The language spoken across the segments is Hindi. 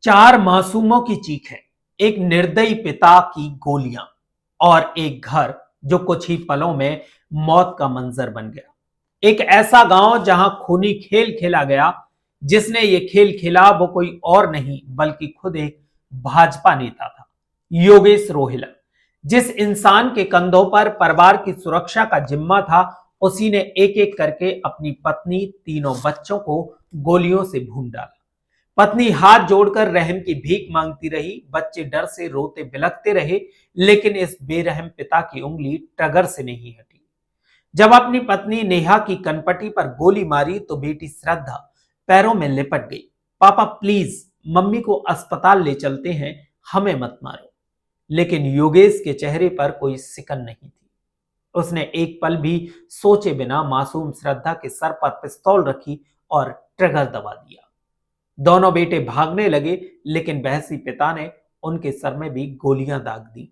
चार मासूमों की चीखें, एक निर्दयी पिता की गोलियां और एक घर जो कुछ ही पलों में मौत का मंजर बन गया। एक ऐसा गांव जहां खूनी खेल खेला गया। जिसने ये खेल खेला वो कोई और नहीं बल्कि खुद एक भाजपा नेता था, योगेश रोहिला। जिस इंसान के कंधों पर परिवार की सुरक्षा का जिम्मा था, उसी ने एक एक करके अपनी पत्नी, तीनों बच्चों को गोलियों से भून डाला। पत्नी हाथ जोड़कर रहम की भीख मांगती रही, बच्चे डर से रोते बिलखते रहे, लेकिन इस बेरहम पिता की उंगली टगर से नहीं हटी। जब अपनी पत्नी नेहा की कनपटी पर गोली मारी तो बेटी श्रद्धा पैरों में लिपट गई। पापा प्लीज, मम्मी को अस्पताल ले चलते हैं, हमें मत मारो। लेकिन योगेश के चेहरे पर कोई सिकन नहीं थी। उसने एक पल भी सोचे बिना मासूम श्रद्धा के सर पर पिस्तौल रखी और ट्रिगर दबा दिया। दोनों बेटे भागने लगे, लेकिन बहसी पिता ने उनके सर में भी गोलियां दाग दी।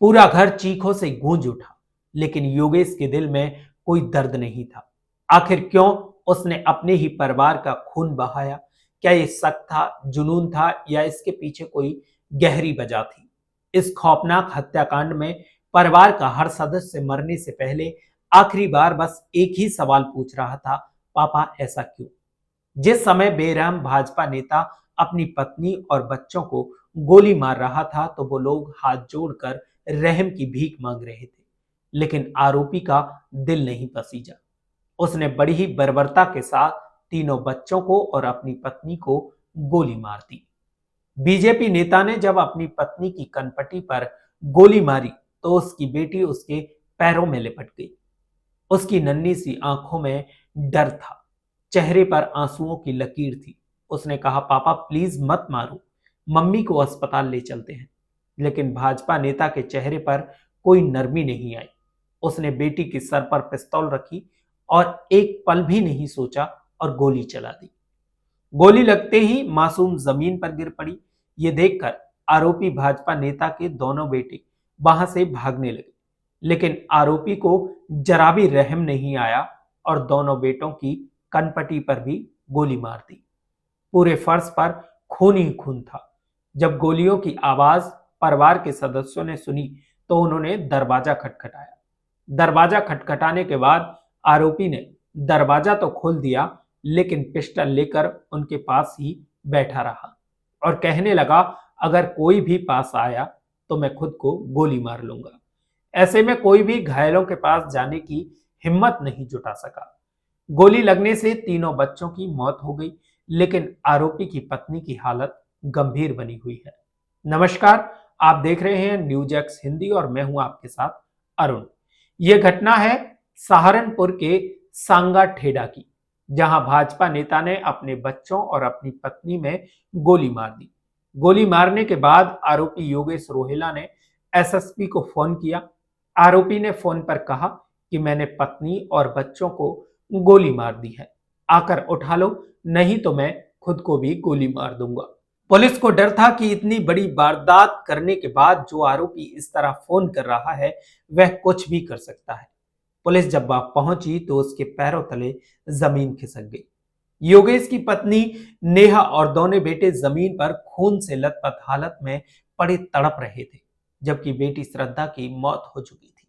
पूरा घर चीखों से गूंज उठा, लेकिन योगेश के दिल में कोई दर्द नहीं था। आखिर क्यों उसने अपने ही परिवार का खून बहाया? क्या ये शक था, जुनून था, या इसके पीछे कोई गहरी वजह थी? इस खौफनाक हत्याकांड में परिवार का हर सदस्य मरने से पहले आखिरी बार बस एक ही सवाल पूछ रहा था, पापा ऐसा क्यों? जिस समय बेरहम भाजपा नेता अपनी पत्नी और बच्चों को गोली मार रहा था, तो वो लोग हाथ जोड़कर रहम की भीख मांग रहे थे। लेकिन आरोपी का दिल नहीं पसीजा। उसने बड़ी ही बर्बरता के साथ तीनों बच्चों को और अपनी पत्नी को गोली मार दी। बीजेपी नेता ने जब अपनी पत्नी की कनपटी पर गोली मारी तो उसकी बेटी उसके पैरों में लिपट गई। उसकी नन्ही सी आंखों में डर था, चेहरे पर आंसुओं की लकीर थी। उसने कहा, पापा प्लीज मत मारो, मम्मी को अस्पताल ले चलते हैं। लेकिन भाजपा नेता के चेहरे पर कोई नरमी नहीं आई। उसने बेटी के सर पर पिस्तौल रखी और एक पल भी नहीं सोचा और गोली चला दी। गोली लगते ही मासूम जमीन पर गिर पड़ी। ये देखकर आरोपी भाजपा नेता के दोनों बेटे वहां से भागने लगे, लेकिन आरोपी को जरा भी रहम नहीं आया और दोनों बेटों की कनपटी पर भी गोली मार दी। पूरे फर्श पर खून ही खून था। जब गोलियों की आवाज परिवार के सदस्यों ने सुनी तो उन्होंने दरवाजा खटखटाया। दरवाजा खटखटाने के बाद आरोपी ने दरवाजा तो खोल दिया, लेकिन पिस्टल लेकर उनके पास ही बैठा रहा और कहने लगा, अगर कोई भी पास आया तो मैं खुद को गोली मार लूंगा। ऐसे में कोई भी घायलों के पास जाने की हिम्मत नहीं जुटा सका। गोली लगने से तीनों बच्चों की मौत हो गई, लेकिन आरोपी की पत्नी की हालत गंभीर बनी हुई है। नमस्कार, आप देख रहे हैं न्यूज एक्स हिंदी और मैं हूं आपके साथ अरुण। यह घटना है सहारनपुर के सांगा ठेडा की, जहां भाजपा नेता ने अपने बच्चों और अपनी पत्नी में गोली मार दी। गोली मारने के बाद आरोपी योगेश रोहिला ने एसएसपी को फोन किया। आरोपी ने फोन पर कहा कि मैंने पत्नी और बच्चों को गोली मार दी है, आकर उठा लो, नहीं तो मैं खुद को भी गोली मार दूंगा। पुलिस को डर था कि इतनी बड़ी वारदात करने के बाद जो आरोपी इस तरह फोन कर रहा है वह कुछ भी कर सकता है। पुलिस जब वहां पहुंची तो उसके पैरों तले जमीन खिसक गई। योगेश की पत्नी नेहा और दोनों बेटे जमीन पर खून से लथपथ हालत में पड़े तड़प रहे थे, जबकि बेटी श्रद्धा की मौत हो चुकी थी।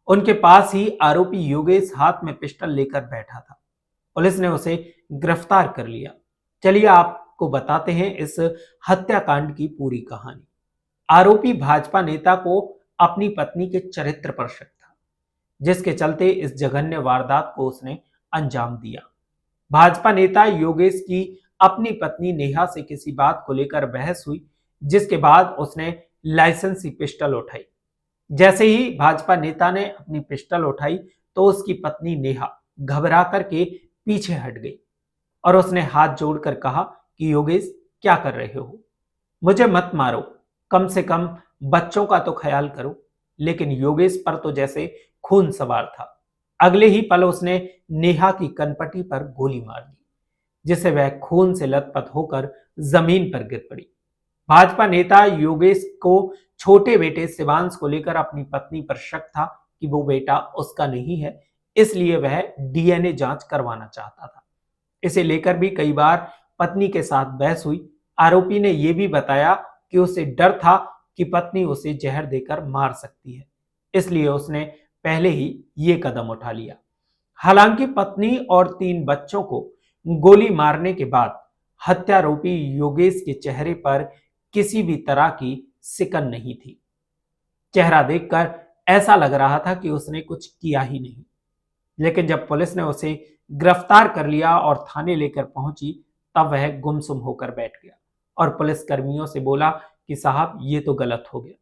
उनके पास ही आरोपी योगेश हाथ में पिस्टल लेकर बैठा था। पुलिस ने उसे गिरफ्तार कर लिया। चलिए आपको बताते हैं इस हत्याकांड की पूरी कहानी। आरोपी भाजपा नेता को अपनी पत्नी के चरित्र पर शक था, जिसके चलते इस जघन्य वारदात को उसने अंजाम दिया। भाजपा नेता योगेश की अपनी पत्नी नेहा से किसी बात को लेकर बहस हुई, जिसके बाद उसने लाइसेंसी पिस्टल उठाई। जैसे ही भाजपा नेता ने अपनी पिस्टल उठाई तो उसकी पत्नी नेहा घबरा करके पीछे हट गई और उसने हाथ जोड़कर कहा कि योगेश, क्या कर रहे हो? मुझे मत मारो, कम से कम बच्चों का तो ख्याल करो। लेकिन योगेश पर तो जैसे खून सवार था। अगले ही पल उसने नेहा की कनपटी पर गोली मार दी, जिससे वह खून से लथपथ होकर जमीन पर गिर पड़ी। भाजपा नेता योगेश को छोटे बेटे शिवांश को लेकर अपनी पत्नी पर शक था कि वो बेटा उसका नहीं है, इसलिए वह डीएनए जांच करवाना चाहता था। इसे लेकर भी कई बार पत्नी के साथ बहस हुई। आरोपी ने यह भी बताया कि उसे डर था कि पत्नी उसे जहर देकर मार सकती है, इसलिए उसने पहले ही ये कदम उठा लिया। हालांकि पत्नी और 3 बच्चों को गोली मारने के बाद हत्यारोपी योगेश के चेहरे पर किसी भी तरह की सिकन नहीं थी। चेहरा देखकर ऐसा लग रहा था कि उसने कुछ किया ही नहीं। लेकिन जब पुलिस ने उसे गिरफ्तार कर लिया और थाने लेकर पहुंची, तब वह गुमसुम होकर बैठ गया और पुलिस कर्मियों से बोला कि साहब ये तो गलत हो गया।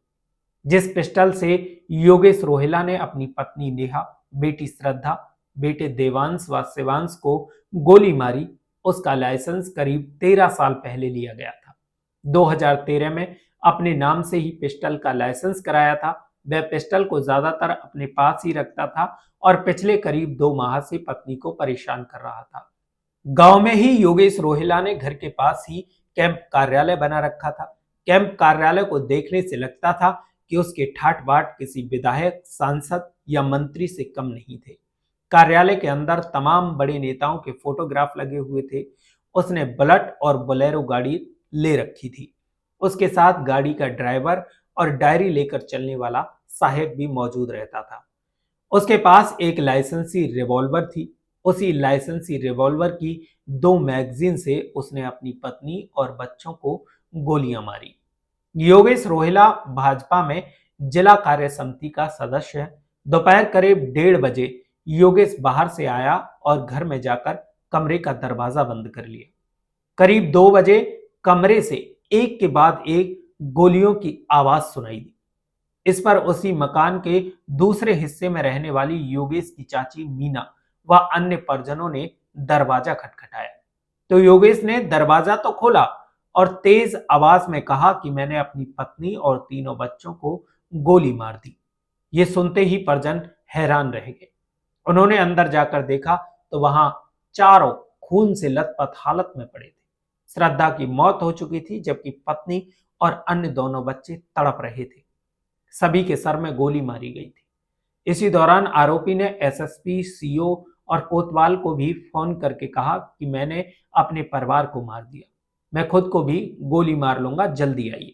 जिस पिस्टल से योगेश रोहिला ने अपनी पत्नी नेहा, बेटी श्रद्धा, बेटे देवांश व शिवांश को गोली मारी, उसका लाइसेंस करीब 13 साल पहले लिया गया था। 2013 में अपने नाम से ही पिस्टल का लाइसेंस कराया था। वह पिस्टल को ज्यादातर अपने पास ही रखता था और पिछले करीब 2 माह से पत्नी को परेशान कर रहा था। गांव में ही योगेश रोहिला ने घर के पास ही कैंप कार्यालय बना रखा था। कैंप कार्यालय को देखने से लगता था कि उसके ठाट बाट किसी विधायक, सांसद या मंत्री से कम नहीं थे। कार्यालय के अंदर तमाम बड़े नेताओं के फोटोग्राफ लगे हुए थे। उसने बुलेट और बोलेरो गाड़ी ले रखी थी। उसके साथ गाड़ी का ड्राइवर और डायरी लेकर चलने वाला सहायक भी मौजूद रहता था। उसके पास एक लाइसेंसी रिवॉल्वर थी। उसी लाइसेंसी रिवॉल्वर की 2 मैगजीन से उसने अपनी पत्नी और बच्चों को गोलियां मारी। योगेश रोहिला भाजपा में जिला कार्य समिति का सदस्य है। दोपहर करीब 1:30 बजे योगेश बाहर से आया और घर में जाकर कमरे का दरवाजा बंद कर लिया। करीब 2 बजे कमरे से एक के बाद एक गोलियों की आवाज सुनाई दी। इस पर उसी मकान के दूसरे हिस्से में रहने वाली योगेश की चाची मीना व अन्य परिजनों ने दरवाजा खटखटाया। तो योगेश ने दरवाजा तो खोला और तेज आवाज में कहा कि मैंने अपनी पत्नी और तीनों बच्चों को गोली मार दी। ये सुनते ही परिजन हैरान रह गए। उन्होंने अंदर जाकर देखा तो वहां चारों खून से लथपथ हालत में पड़े थे। श्रद्धा की मौत हो चुकी थी, जबकि पत्नी और अन्य दोनों बच्चे तड़प रहे थे। सभी के सर में गोली मारी गई थी। इसी दौरान आरोपी ने एसएसपी, सीओ और कोतवाल को भी फोन करके कहा कि मैंने अपने परिवार को मार दिया, मैं खुद को भी गोली मार लूंगा, जल्दी आइए।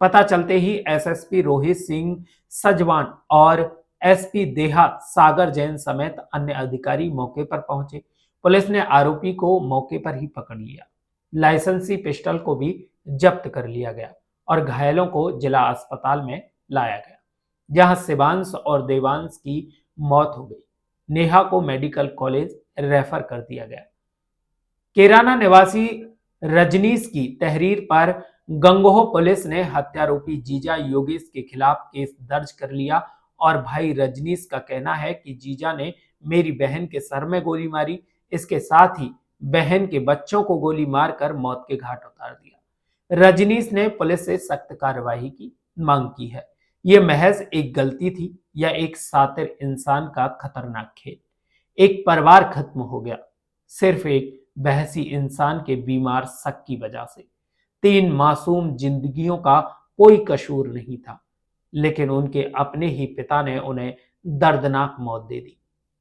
पता चलते ही एसएसपी रोहित सिंह सजवान और एसपी देहात सागर जैन समेत अन्य अधिकारी मौके पर पहुंचे। पुलिस ने आरोपी को मौके पर ही पकड़ लिया। लाइसेंसी पिस्टल को भी जब्त कर लिया गया और घायलों को जिला अस्पताल में लाया गया, जहां शिवांश और देवांश की मौत हो गई। नेहा को मेडिकल कॉलेज रेफर कर दिया गया। केराना निवासी रजनीश की तहरीर पर गंगोह पुलिस ने हत्यारोपी जीजा योगेश के खिलाफ केस दर्ज कर लिया और भाई रजनीश का कहना है कि जीजा ने मेरी बहन के सर में गोली मारी, इसके साथ ही बहन के बच्चों को गोली मारकर मौत के घाट उतार दिया। रजनीश ने पुलिस से सख्त कार्रवाई की मांग की है। यह महज एक गलती थी या एक शातिर इंसान का खतरनाक खेल? एक परिवार खत्म हो गया सिर्फ एक बहसी इंसान के बीमार शक की वजह से। 3 मासूम जिंदगियों का कोई कसूर नहीं था, लेकिन उनके अपने ही पिता ने उन्हें दर्दनाक मौत दे दी।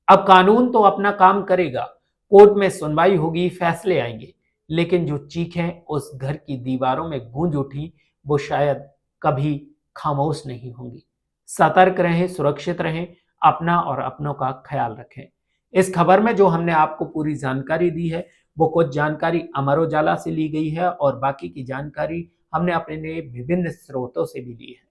अब कानून तो अपना काम करेगा, कोर्ट में सुनवाई होगी, फैसले आएंगे, लेकिन जो चीखें उस घर की दीवारों में गूंज उठी, वो शायद कभी खामोश नहीं होंगी। सतर्क रहें, सुरक्षित रहें, अपना और अपनों का ख्याल रखें। इस खबर में जो हमने आपको पूरी जानकारी दी है, वो कुछ जानकारी अमर उजाला से ली गई है और बाकी की जानकारी हमने अपने विभिन्न स्रोतों से भी ली है।